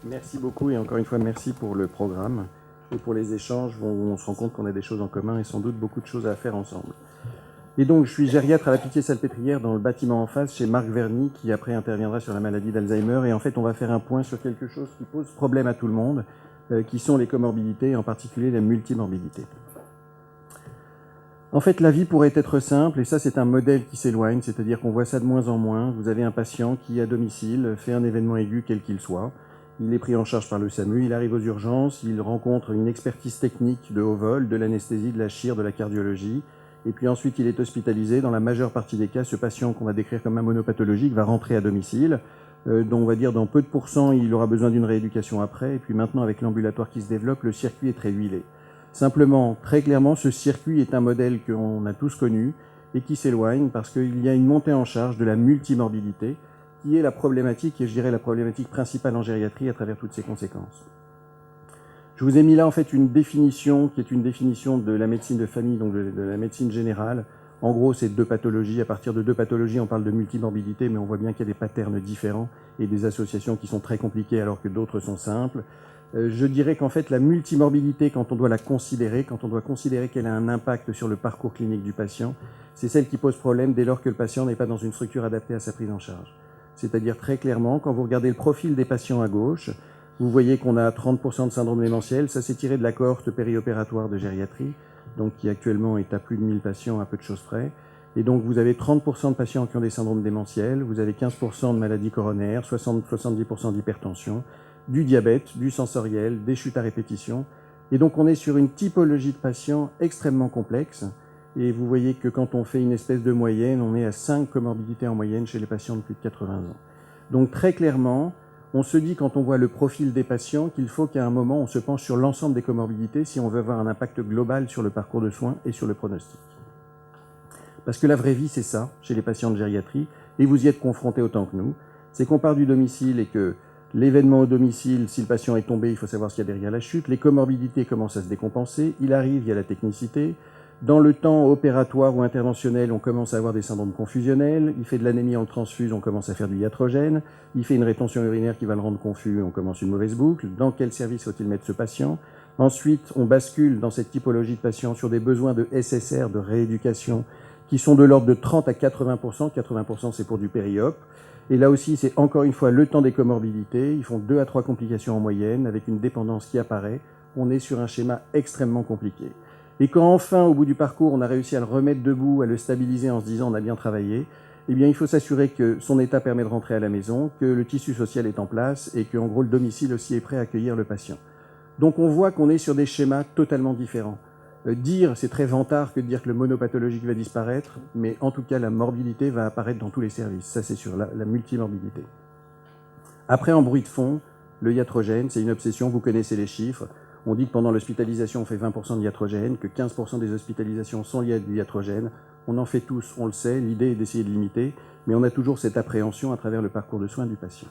Merci beaucoup et encore une fois, merci pour le programme et pour les échanges où on se rend compte qu'on a des choses en commun et sans doute beaucoup de choses à faire ensemble. Et donc, je suis gériatre à la Pitié-Salpêtrière dans le bâtiment en face chez Marc Verny qui après interviendra sur la maladie d'Alzheimer. Et en fait, on va faire un point sur quelque chose qui pose problème à tout le monde, qui sont les comorbidités et en particulier la multimorbidité. En fait, la vie pourrait être simple, et ça c'est un modèle qui s'éloigne, c'est-à-dire qu'on voit ça de moins en moins. Vous avez un patient qui, à domicile, fait un événement aigu quel qu'il soit. Il est pris en charge par le SAMU, il arrive aux urgences, il rencontre une expertise technique de haut vol, de l'anesthésie, de la chir, de la cardiologie, et puis ensuite il est hospitalisé. Dans la majeure partie des cas, ce patient qu'on va décrire comme un monopathologique va rentrer à domicile. Donc on va dire dans peu de pourcents, il aura besoin d'une rééducation après, et puis maintenant avec l'ambulatoire qui se développe, le circuit est très huilé. Simplement, très clairement, ce circuit est un modèle qu'on a tous connu et qui s'éloigne parce qu'il y a une montée en charge de la multimorbidité qui est la problématique, et je dirais la problématique principale en gériatrie à travers toutes ses conséquences. Je vous ai mis là en fait une définition qui est une définition de la médecine de famille, donc de la médecine générale. En gros, c'est 2 pathologies. À partir de 2 pathologies, on parle de multimorbidité, mais on voit bien qu'il y a des patterns différents et des associations qui sont très compliquées alors que d'autres sont simples. Je dirais qu'en fait, la multimorbidité, quand on doit la considérer, quand on doit considérer qu'elle a un impact sur le parcours clinique du patient, c'est celle qui pose problème dès lors que le patient n'est pas dans une structure adaptée à sa prise en charge. C'est-à-dire très clairement, quand vous regardez le profil des patients à gauche, vous voyez qu'on a 30% de syndrome démentiel. Ça, c'est tiré de la cohorte périopératoire de gériatrie, donc qui actuellement est à plus de 1000 patients à peu de choses près. Et donc, vous avez 30% de patients qui ont des syndromes démentiels, vous avez 15% de maladies coronaires, 70% d'hypertension, du diabète, du sensoriel, des chutes à répétition. Et donc, on est sur une typologie de patients extrêmement complexe. Et vous voyez que quand on fait une espèce de moyenne, on est à 5 comorbidités en moyenne chez les patients de plus de 80 ans. Donc, très clairement, on se dit quand on voit le profil des patients qu'il faut qu'à un moment, on se penche sur l'ensemble des comorbidités si on veut avoir un impact global sur le parcours de soins et sur le pronostic. Parce que la vraie vie, c'est ça, chez les patients de gériatrie, et vous y êtes confrontés autant que nous, c'est qu'on part du domicile et que l'événement au domicile, si le patient est tombé, il faut savoir ce qu'il y a derrière la chute, les comorbidités commencent à se décompenser, il arrive, il y a la technicité. Dans le temps opératoire ou interventionnel, on commence à avoir des syndromes confusionnels, il fait de l'anémie en transfuse, on commence à faire du iatrogène, il fait une rétention urinaire qui va le rendre confus, on commence une mauvaise boucle. Dans quel service faut-il mettre ce patient? Ensuite, on bascule dans cette typologie de patients sur des besoins de SSR, de rééducation, qui sont de l'ordre de 30 à 80%. 80% c'est pour du périop. Et là aussi, c'est encore une fois le temps des comorbidités. Ils font 2 à 3 complications en moyenne, avec une dépendance qui apparaît. On est sur un schéma extrêmement compliqué. Et quand enfin, au bout du parcours, on a réussi à le remettre debout, à le stabiliser en se disant on a bien travaillé, eh bien, il faut s'assurer que son état permet de rentrer à la maison, que le tissu social est en place et que, en gros, le domicile aussi est prêt à accueillir le patient. Donc, on voit qu'on est sur des schémas totalement différents. C'est très vantard que de dire que le monopathologique va disparaître, mais en tout cas, la morbidité va apparaître dans tous les services. Ça, c'est sur la multimorbidité. Après, en bruit de fond, le iatrogène, c'est une obsession, vous connaissez les chiffres. On dit que pendant l'hospitalisation, on fait 20% de iatrogène, que 15% des hospitalisations sont liées à du iatrogène. On en fait tous, on le sait, l'idée est d'essayer de limiter, mais on a toujours cette appréhension à travers le parcours de soins du patient.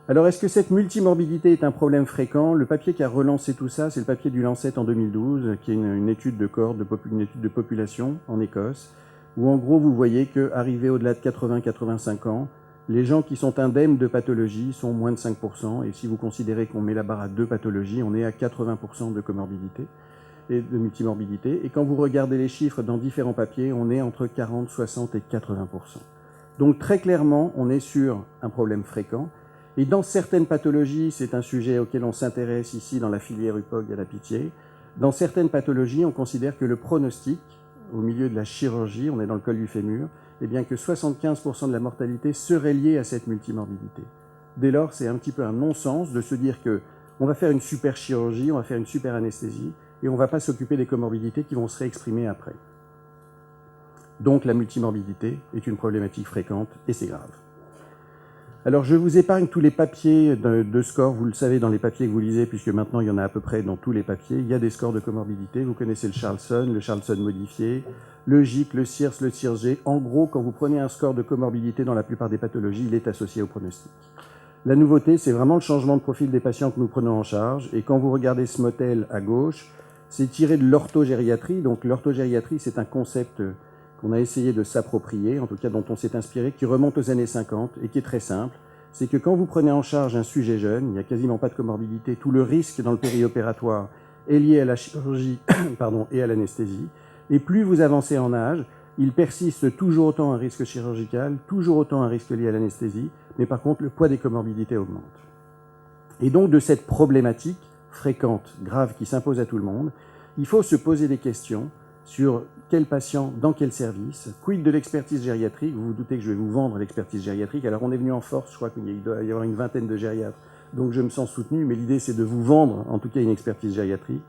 Alors, est-ce que cette multimorbidité est un problème fréquent? Le papier qui a relancé tout ça, c'est le papier du Lancet en 2012, qui est une étude de cohorte, une étude de population en Écosse, où en gros, vous voyez qu'arrivés au-delà de 80-85 ans, les gens qui sont indemnes de pathologie sont moins de 5%, et si vous considérez qu'on met la barre à 2 pathologies, on est à 80% de comorbidité et de multimorbidité. Et quand vous regardez les chiffres dans différents papiers, on est entre 40, 60 et 80%. Donc très clairement, on est sur un problème fréquent. Et dans certaines pathologies, c'est un sujet auquel on s'intéresse ici dans la filière UPOG à la Pitié. Dans certaines pathologies, on considère que le pronostic, au milieu de la chirurgie, on est dans le col du fémur, eh bien que 75% de la mortalité serait liée à cette multimorbidité. Dès lors, c'est un petit peu un non-sens de se dire qu'on va faire une super chirurgie, on va faire une super anesthésie, et on ne va pas s'occuper des comorbidités qui vont se réexprimer après. Donc la multimorbidité est une problématique fréquente, et c'est grave. Alors, je vous épargne tous les papiers de score, vous le savez dans les papiers que vous lisez, puisque maintenant il y en a à peu près dans tous les papiers. Il y a des scores de comorbidité, vous connaissez le Charlson modifié, le GIC, le CIRS, le CIRS-G. En gros, quand vous prenez un score de comorbidité dans la plupart des pathologies, il est associé au pronostic. La nouveauté, c'est vraiment le changement de profil des patients que nous prenons en charge. Et quand vous regardez ce modèle à gauche, c'est tiré de l'orthogériatrie. Donc l'orthogériatrie, c'est un concept qu'on a essayé de s'approprier, en tout cas dont on s'est inspiré, qui remonte aux années 50 et qui est très simple. c'est que quand vous prenez en charge un sujet jeune, il n'y a quasiment pas de comorbidité, tout le risque dans le périopératoire est lié à la chirurgie et à l'anesthésie. Et plus vous avancez en âge, il persiste toujours autant un risque chirurgical, toujours autant un risque lié à l'anesthésie, mais par contre, le poids des comorbidités augmente. Et donc, de cette problématique fréquente, grave, qui s'impose à tout le monde, il faut se poser des questions sur quel patient, dans quel service, quid de l'expertise gériatrique. Vous vous doutez que je vais vous vendre l'expertise gériatrique. Alors, on est venu en force, je crois qu'il doit y avoir une vingtaine de gériatres, donc je me sens soutenu, mais l'idée, c'est de vous vendre, en tout cas, une expertise gériatrique.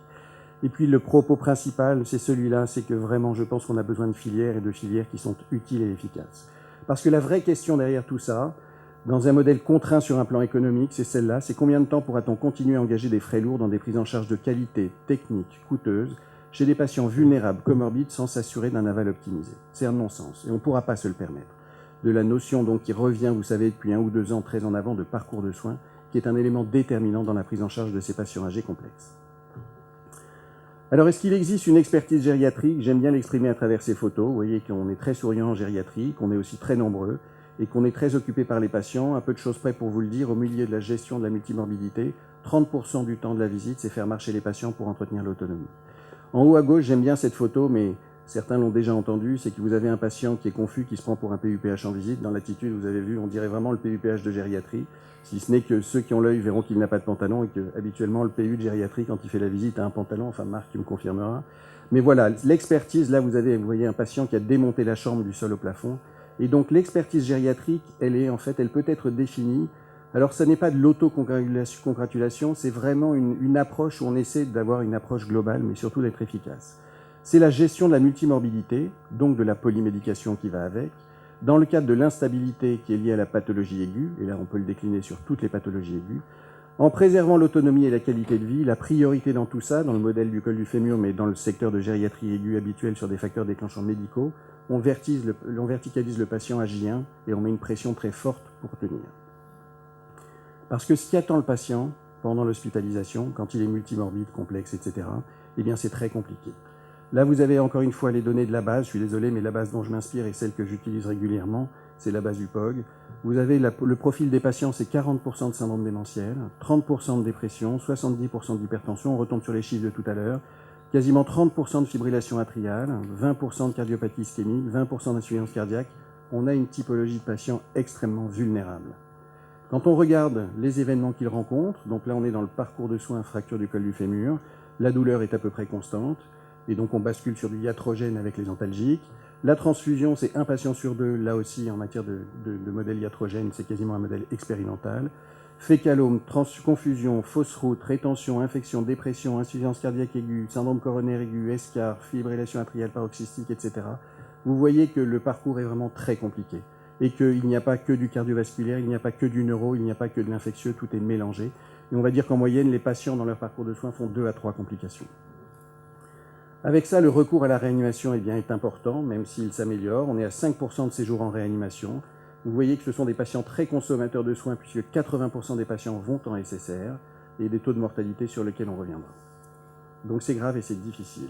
Et puis, le propos principal, c'est celui-là, c'est que vraiment, je pense qu'on a besoin de filières et de filières qui sont utiles et efficaces. Parce que la vraie question derrière tout ça, dans un modèle contraint sur un plan économique, c'est celle-là, c'est combien de temps pourra-t-on continuer à engager des frais lourds dans des prises en charge de qualité, techniques, coûteuses, chez des patients vulnérables, comorbides, sans s'assurer d'un aval optimisé. C'est un non-sens, et on ne pourra pas se le permettre. De la notion donc qui revient, vous savez, depuis 1 ou 2 ans très en avant, de parcours de soins, qui est un élément déterminant dans la prise en charge de ces patients âgés complexes. Alors, est-ce qu'il existe une expertise gériatrique? J'aime bien l'exprimer à travers ces photos. Vous voyez qu'on est très souriant en gériatrie, qu'on est aussi très nombreux, et qu'on est très occupé par les patients. Un peu de choses près pour vous le dire, au milieu de la gestion de la multimorbidité, 30% du temps de la visite, c'est faire marcher les patients pour entretenir l'autonomie. En haut à gauche, j'aime bien cette photo, mais certains l'ont déjà entendu, c'est que vous avez un patient qui est confus, qui se prend pour un PUPH en visite. Dans l'attitude, vous avez vu, on dirait vraiment le PUPH de gériatrie, si ce n'est que ceux qui ont l'œil verront qu'il n'a pas de pantalon et que, habituellement, le PU de gériatrie, quand il fait la visite, a un pantalon. Enfin, Marc, tu me confirmeras. Mais voilà, l'expertise, là, vous voyez un patient qui a démonté la chambre du sol au plafond. Et donc, l'expertise gériatrique, elle peut être définie. Alors, ça n'est pas de l'autocongratulation, c'est vraiment une approche où on essaie d'avoir une approche globale, mais surtout d'être efficace. C'est la gestion de la multimorbidité, donc de la polymédication qui va avec, dans le cadre de l'instabilité qui est liée à la pathologie aiguë, et là on peut le décliner sur toutes les pathologies aiguës, en préservant l'autonomie et la qualité de vie. La priorité dans tout ça, dans le modèle du col du fémur, mais dans le secteur de gériatrie aiguë habituel sur des facteurs déclenchants médicaux, on verticalise le patient à J1 et on met une pression très forte pour tenir. Parce que ce qui attend le patient pendant l'hospitalisation, quand il est multimorbide, complexe, etc., eh bien c'est très compliqué. Là, vous avez encore une fois les données de la base. Je suis désolé, mais la base dont je m'inspire est celle que j'utilise régulièrement. C'est la base du POG. Vous avez le profil des patients, c'est 40% de syndrome démentiel, 30% de dépression, 70% d'hypertension. On retombe sur les chiffres de tout à l'heure. Quasiment 30% de fibrillation atriale, 20% de cardiopathie ischémique, 20% d'insuffisance cardiaque. On a une typologie de patients extrêmement vulnérable. Quand on regarde les événements qu'ils rencontrent, donc là on est dans le parcours de soins fracture du col du fémur, la douleur est à peu près constante. Et donc on bascule sur du iatrogène avec les antalgiques. La transfusion, c'est un patient sur 2, là aussi en matière de modèle iatrogène, c'est quasiment un modèle expérimental. Fécalome, confusion, fausse route, rétention, infection, dépression, insuffisance cardiaque aiguë, syndrome coronaire aigu, escar, fibrillation atriale paroxystique, etc. Vous voyez que le parcours est vraiment très compliqué et qu'il n'y a pas que du cardiovasculaire, il n'y a pas que du neuro, il n'y a pas que de l'infectieux, tout est mélangé. Et on va dire qu'en moyenne, les patients dans leur parcours de soins font 2 à 3 complications. Avec ça, le recours à la réanimation est important, même s'il s'améliore. On est à 5% de séjours en réanimation. Vous voyez que ce sont des patients très consommateurs de soins, puisque 80% des patients vont en SSR, et des taux de mortalité sur lesquels on reviendra. Donc c'est grave et c'est difficile.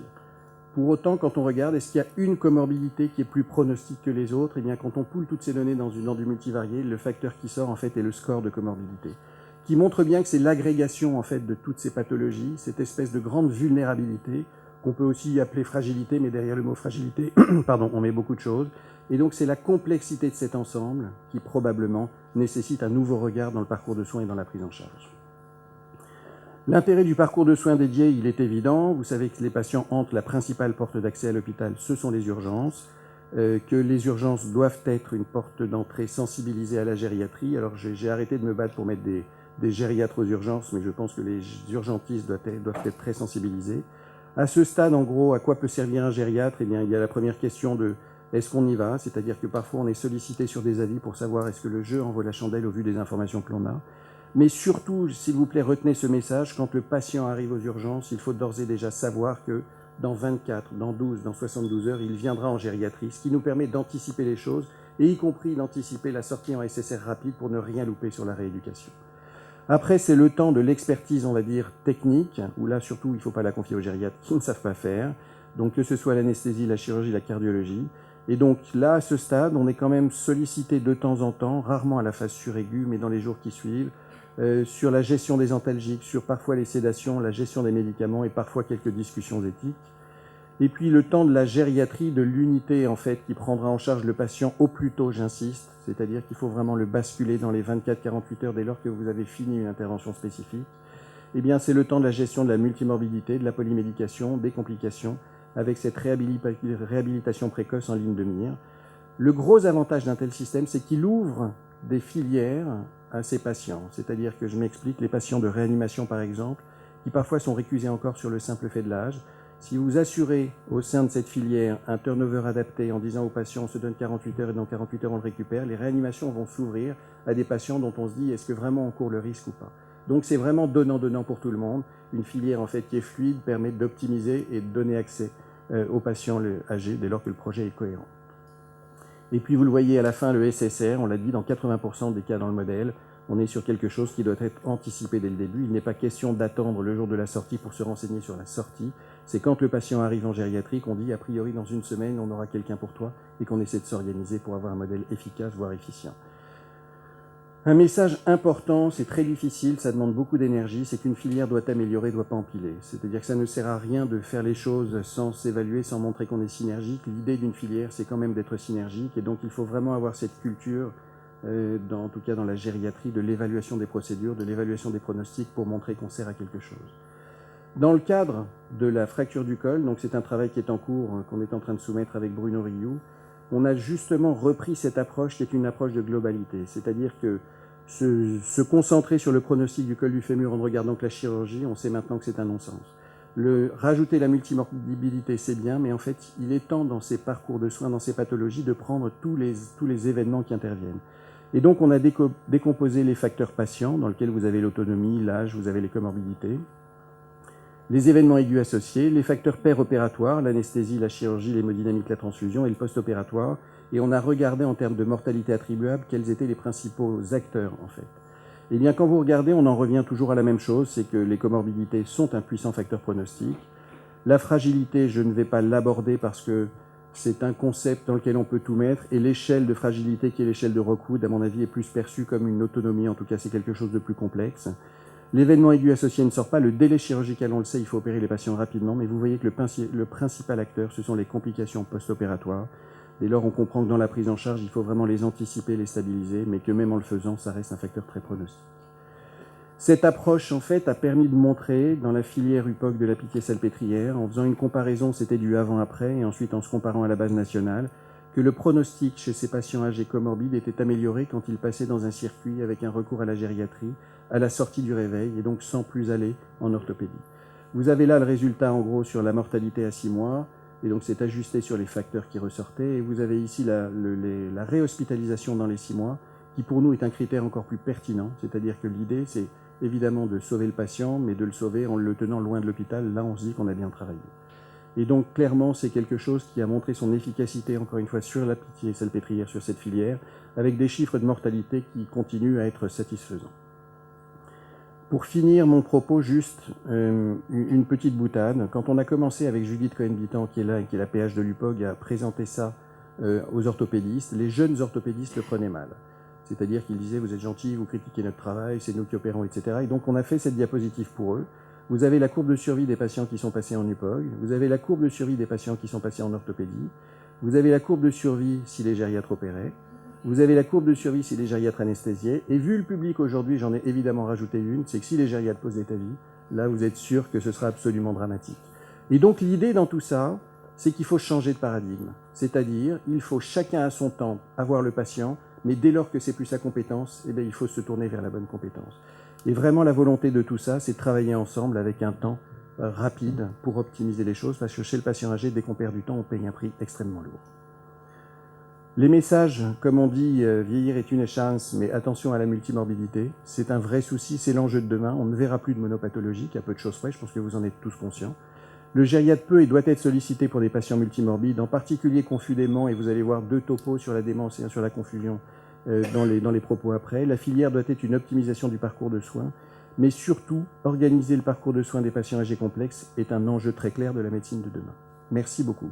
Pour autant, quand on regarde, est-ce qu'il y a une comorbidité qui est plus pronostique que les autres? Eh bien, quand on poule toutes ces données dans du multivarié, le facteur qui sort, en fait, est le score de comorbidité, qui montre bien que c'est l'agrégation, en fait, de toutes ces pathologies, cette espèce de grande vulnérabilité, qu'on peut aussi appeler fragilité, mais derrière le mot fragilité, on met beaucoup de choses. Et donc c'est la complexité de cet ensemble qui probablement nécessite un nouveau regard dans le parcours de soins et dans la prise en charge. L'intérêt du parcours de soins dédié, il est évident. Vous savez que les patients hantent la principale porte d'accès à l'hôpital, ce sont les urgences, que les urgences doivent être une porte d'entrée sensibilisée à la gériatrie. Alors j'ai arrêté de me battre pour mettre des gériatres aux urgences, mais je pense que les urgentistes doivent être très sensibilisés. À ce stade, en gros, à quoi peut servir un gériatre? Eh bien, il y a la première question de est-ce qu'on y va? C'est-à-dire que parfois, on est sollicité sur des avis pour savoir est-ce que le jeu envoie la chandelle au vu des informations que l'on a. Mais surtout, s'il vous plaît, retenez ce message. Quand le patient arrive aux urgences, il faut d'ores et déjà savoir que dans 24, dans 12, dans 72 heures, il viendra en gériatrie, ce qui nous permet d'anticiper les choses, et y compris d'anticiper la sortie en SSR rapide pour ne rien louper sur la rééducation. Après, c'est le temps de l'expertise, on va dire, technique, où là, surtout, il ne faut pas la confier aux gériatres qui ne savent pas faire. Donc, que ce soit l'anesthésie, la chirurgie, la cardiologie. Et donc là, à ce stade, on est quand même sollicité de temps en temps, rarement à la phase suraiguë, mais dans les jours qui suivent, sur la gestion des antalgiques, sur parfois les sédations, la gestion des médicaments et parfois quelques discussions éthiques. Et puis le temps de la gériatrie, de l'unité en fait, qui prendra en charge le patient au plus tôt, j'insiste, c'est-à-dire qu'il faut vraiment le basculer dans les 24-48 heures dès lors que vous avez fini une intervention spécifique. Eh bien, c'est le temps de la gestion de la multimorbidité, de la polymédication, des complications, avec cette réhabilitation précoce en ligne de mire. Le gros avantage d'un tel système, c'est qu'il ouvre des filières à ces patients. C'est-à-dire que je m'explique, les patients de réanimation par exemple, qui parfois sont récusés encore sur le simple fait de l'âge. Si vous assurez au sein de cette filière un turnover adapté en disant aux patients on se donne 48 heures et dans 48 heures on le récupère, les réanimations vont s'ouvrir à des patients dont on se dit est-ce que vraiment on court le risque ou pas. Donc c'est vraiment donnant-donnant pour tout le monde. Une filière en fait qui est fluide permet d'optimiser et de donner accès aux patients âgés dès lors que le projet est cohérent. Et puis vous le voyez à la fin, le SSR, on l'a dit, dans 80% des cas dans le modèle, on est sur quelque chose qui doit être anticipé dès le début. Il n'est pas question d'attendre le jour de la sortie pour se renseigner sur la sortie. C'est quand le patient arrive en gériatrie qu'on dit, a priori, dans une semaine, on aura quelqu'un pour toi et qu'on essaie de s'organiser pour avoir un modèle efficace, voire efficient. Un message important, c'est très difficile, ça demande beaucoup d'énergie, c'est qu'une filière doit améliorer, doit pas empiler. C'est-à-dire que ça ne sert à rien de faire les choses sans s'évaluer, sans montrer qu'on est synergique. L'idée d'une filière, c'est quand même d'être synergique et donc il faut vraiment avoir cette culture, en tout cas dans la gériatrie, de l'évaluation des procédures, de l'évaluation des pronostics pour montrer qu'on sert à quelque chose. Dans le cadre de la fracture du col, donc c'est un travail qui est en cours, qu'on est en train de soumettre avec Bruno Rioux, on a justement repris cette approche qui est une approche de globalité, c'est-à-dire que se concentrer sur le pronostic du col du fémur en ne regardant que la chirurgie, on sait maintenant que c'est un non-sens. Rajouter la multimorbidité, c'est bien, mais en fait, il est temps dans ces parcours de soins, dans ces pathologies, de prendre tous les événements qui interviennent. Et donc, on a décomposé les facteurs patients, dans lesquels vous avez l'autonomie, l'âge, vous avez les comorbidités, les événements aigus associés, les facteurs péropératoires, l'anesthésie, la chirurgie, l'hémodynamique, la transfusion et le post-opératoire. Et on a regardé en termes de mortalité attribuable quels étaient les principaux acteurs, en fait. Eh bien, quand vous regardez, on en revient toujours à la même chose, c'est que les comorbidités sont un puissant facteur pronostic. La fragilité, je ne vais pas l'aborder parce que c'est un concept dans lequel on peut tout mettre, et l'échelle de fragilité, qui est l'échelle de Rockwood, à mon avis, est plus perçue comme une autonomie, en tout cas, c'est quelque chose de plus complexe. L'événement aigu associé ne sort pas, le délai chirurgical, on le sait, il faut opérer les patients rapidement, mais vous voyez que le principal acteur, ce sont les complications post-opératoires. Dès lors, on comprend que dans la prise en charge, il faut vraiment les anticiper, les stabiliser, mais que même en le faisant, ça reste un facteur très pronostique. Cette approche, en fait, a permis de montrer, dans la filière UPOC de la Pitié-Salpêtrière, en faisant une comparaison, c'était du avant-après, et ensuite en se comparant à la base nationale, que le pronostic chez ces patients âgés comorbides était amélioré quand ils passaient dans un circuit avec un recours à la gériatrie, à la sortie du réveil, et donc sans plus aller en orthopédie. Vous avez là le résultat, en gros, sur la mortalité à 6 mois, et donc c'est ajusté sur les facteurs qui ressortaient. Et vous avez ici la réhospitalisation dans les 6 mois, qui pour nous est un critère encore plus pertinent. C'est-à-dire que l'idée, c'est évidemment de sauver le patient, mais de le sauver en le tenant loin de l'hôpital. Là, on se dit qu'on a bien travaillé. Et donc clairement, c'est quelque chose qui a montré son efficacité, encore une fois, sur la Pitié-Salpêtrière, sur cette filière, avec des chiffres de mortalité qui continuent à être satisfaisants. Pour finir mon propos, juste une petite boutade. Quand on a commencé avec Judith Cohen-Bitan, qui est là et qui est la PH de l'UPOG, à présenter ça aux orthopédistes, les jeunes orthopédistes le prenaient mal. C'est-à-dire qu'ils disaient « vous êtes gentils, vous critiquez notre travail, c'est nous qui opérons, etc. » Et donc on a fait cette diapositive pour eux. Vous avez la courbe de survie des patients qui sont passés en UPOG, vous avez la courbe de survie des patients qui sont passés en orthopédie, vous avez la courbe de survie si les gériatres opéraient, vous avez la courbe de survie si les gériatres anesthésiaient, et vu le public aujourd'hui, j'en ai évidemment rajouté une, c'est que si les gériatres posent l'état vie, là vous êtes sûr que ce sera absolument dramatique. Et donc l'idée dans tout ça, c'est qu'il faut changer de paradigme. C'est-à-dire, il faut chacun à son temps avoir le patient, mais dès lors que c'est plus sa compétence, eh bien, il faut se tourner vers la bonne compétence. Et vraiment la volonté de tout ça, c'est de travailler ensemble avec un temps rapide pour optimiser les choses, parce que chez le patient âgé, dès qu'on perd du temps, on paye un prix extrêmement lourd. Les messages, comme on dit, vieillir est une chance, mais attention à la multimorbidité. C'est un vrai souci, c'est l'enjeu de demain. On ne verra plus de monopathologique, à peu de choses près, je pense que vous en êtes tous conscients. Le gériatre peut et doit être sollicité pour des patients multimorbides, en particulier confus-déments, et vous allez voir 2 topos sur la démence et un sur la confusion dans les propos après. La filière doit être une optimisation du parcours de soins, mais surtout, organiser le parcours de soins des patients âgés complexes est un enjeu très clair de la médecine de demain. Merci beaucoup.